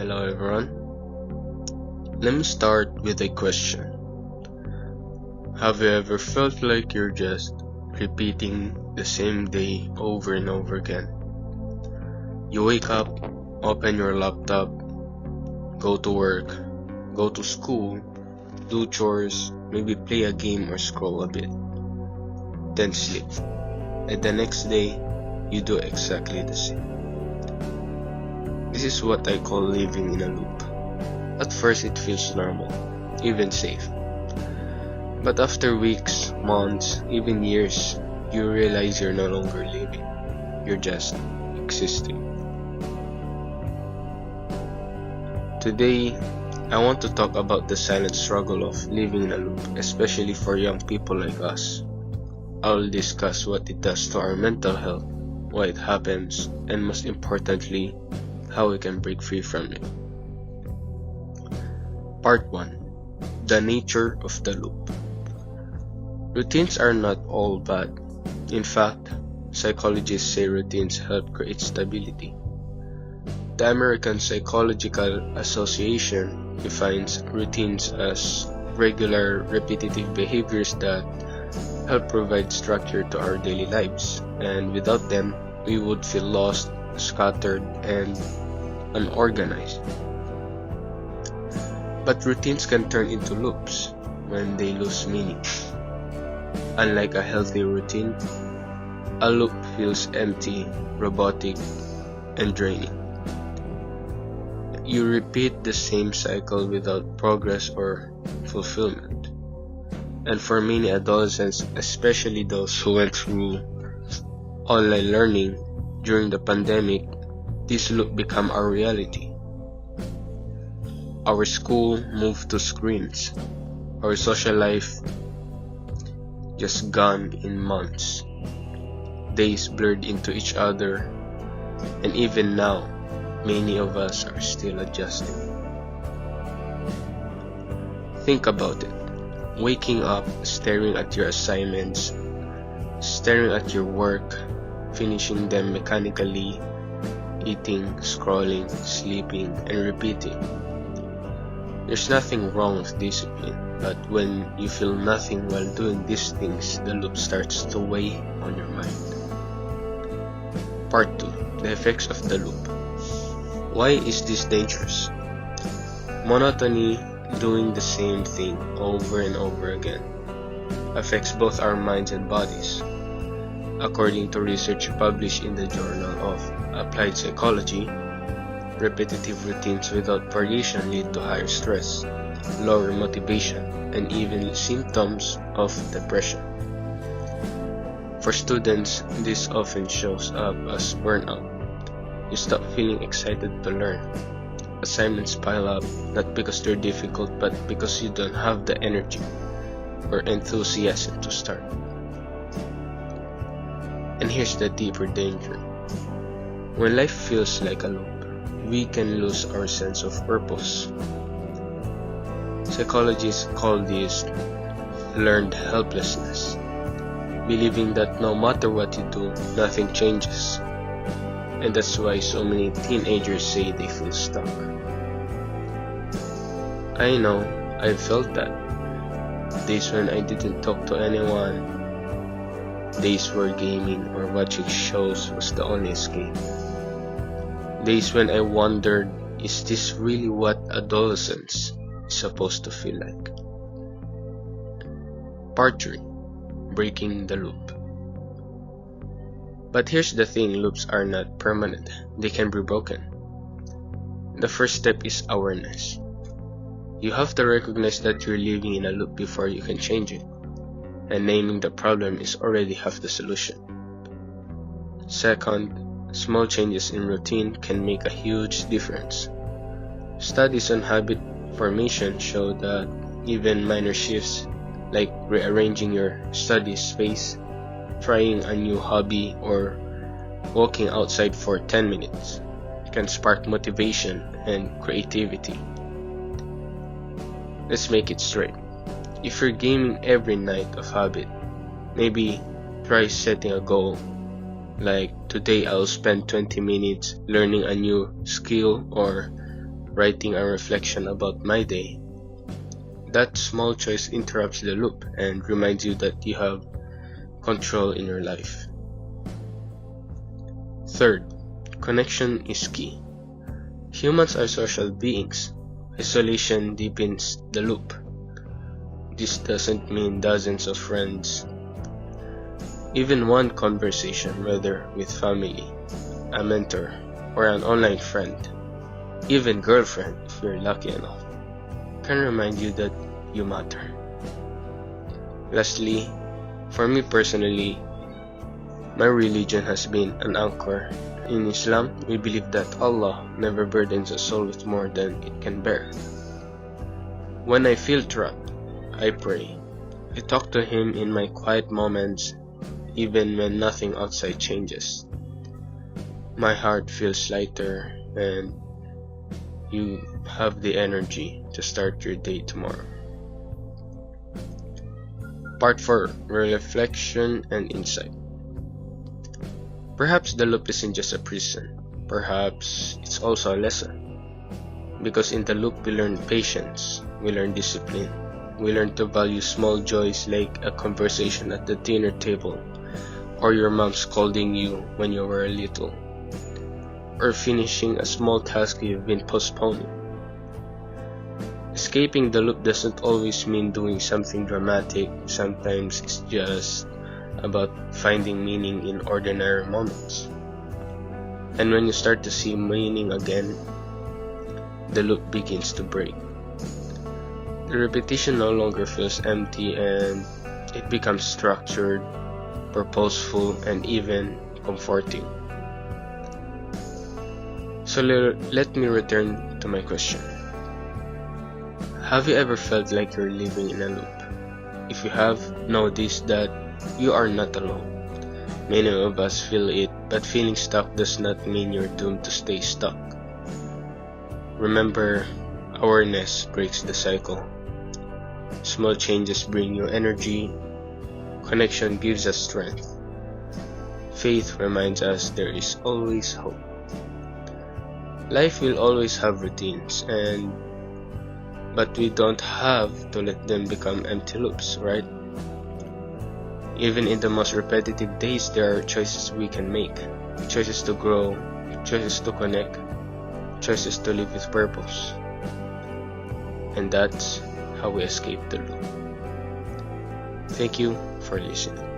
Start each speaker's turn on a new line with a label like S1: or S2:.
S1: Hello everyone. Let me start with a question. Have you ever felt like you're just repeating the same day over and over again? You wake up, open your laptop, go to work, go to school, do chores, maybe play a game or scroll a bit, then sleep. And the next day, you do exactly the same. This is what I call living in a loop. At first it feels normal, even safe. But after weeks, months, even years, you realize you're no longer living. You're just existing. Today, I want to talk about the silent struggle of living in a loop, especially for young people like us. I'll discuss what it does to our mental health, why it happens, and most importantly, how we can break free from it. Part 1. The nature of the loop. Routines are not all bad. In fact, psychologists say routines help create stability. The American Psychological Association defines routines as regular, repetitive behaviors that help provide structure to our daily lives, and without them, we would feel lost, scattered, and unorganized. But routines can turn into loops when they lose meaning. Unlike a healthy routine, a loop feels empty, robotic, and draining. You repeat the same cycle without progress or fulfillment. And for many adolescents, especially those who went through online learning during the pandemic, this loop became our reality. Our school moved to screens. Our social life just gone in months. Days blurred into each other, and even now, many of us are still adjusting. Think about it. Waking up, staring at your assignments, staring at your work, finishing them mechanically, eating, scrolling, sleeping, and repeating. There's nothing wrong with discipline, but when you feel nothing while doing these things, the loop starts to weigh on your mind. Part 2. The effects of the loop. Why is this dangerous? Monotony, doing the same thing over and over again, affects both our minds and bodies. According to research published in the Journal of Applied Psychology, repetitive routines without variation lead to higher stress, lower motivation, and even symptoms of depression. For students, this often shows up as burnout. You stop feeling excited to learn. Assignments pile up, not because they're difficult, but because you don't have the energy or enthusiasm to start. And here's the deeper danger. When life feels like a loop, we can lose our sense of purpose. Psychologists call this learned helplessness, believing that no matter what you do, nothing changes. And that's why so many teenagers say they feel stuck. I know, I felt that. Days when I didn't talk to anyone, days where gaming or watching shows was the only escape. Days when I wondered, is this really what adolescence is supposed to feel like? Part 3. Breaking the loop. But here's the thing, loops are not permanent. They can be broken. The first step is awareness. You have to recognize that you're living in a loop before you can change it. And naming the problem is already half the solution. Second, small changes in routine can make a huge difference. Studies on habit formation show that even minor shifts, like rearranging your study space, trying a new hobby, or walking outside for 10 minutes, can spark motivation and creativity. Let's make it straight. If you're gaming every night of habit, maybe try setting a goal. Like, today I'll spend 20 minutes learning a new skill or writing a reflection about my day. That small choice interrupts the loop and reminds you that you have control in your life. Third, connection is key. Humans are social beings. Isolation deepens the loop. This doesn't mean dozens of friends. Even one conversation, whether with family, a mentor, or an online friend, even girlfriend if you're lucky enough, can remind you that you matter. Lastly, for me personally, my religion has been an anchor. In Islam, we believe that Allah never burdens a soul with more than it can bear. When I feel trapped, I pray. I talk to Him in my quiet moments, even when nothing outside changes. My heart feels lighter and you have the energy to start your day tomorrow. Part 4. Reflection and Insight. Perhaps the loop isn't just a prison. Perhaps it's also a lesson. Because in the loop we learn patience, we learn discipline, we learn to value small joys like a conversation at the dinner table, or your mom scolding you when you were little, or finishing a small task you've been postponing. Escaping the loop doesn't always mean doing something dramatic. Sometimes it's just about finding meaning in ordinary moments. And when you start to see meaning again, the loop begins to break. The repetition no longer feels empty and it becomes structured, purposeful, and even comforting. So let me return to my question. Have you ever felt like you're living in a loop? If you have, know this, that you are not alone. Many of us feel it, but feeling stuck does not mean you're doomed to stay stuck. Remember, awareness breaks the cycle. Small changes bring you energy. Connection gives us strength. Faith reminds us there is always hope. Life will always have routines, but we don't have to let them become empty loops, right? Even in the most repetitive days, there are choices we can make. Choices to grow, choices to connect, choices to live with purpose. And that's how we escape the loop. Thank you for listening.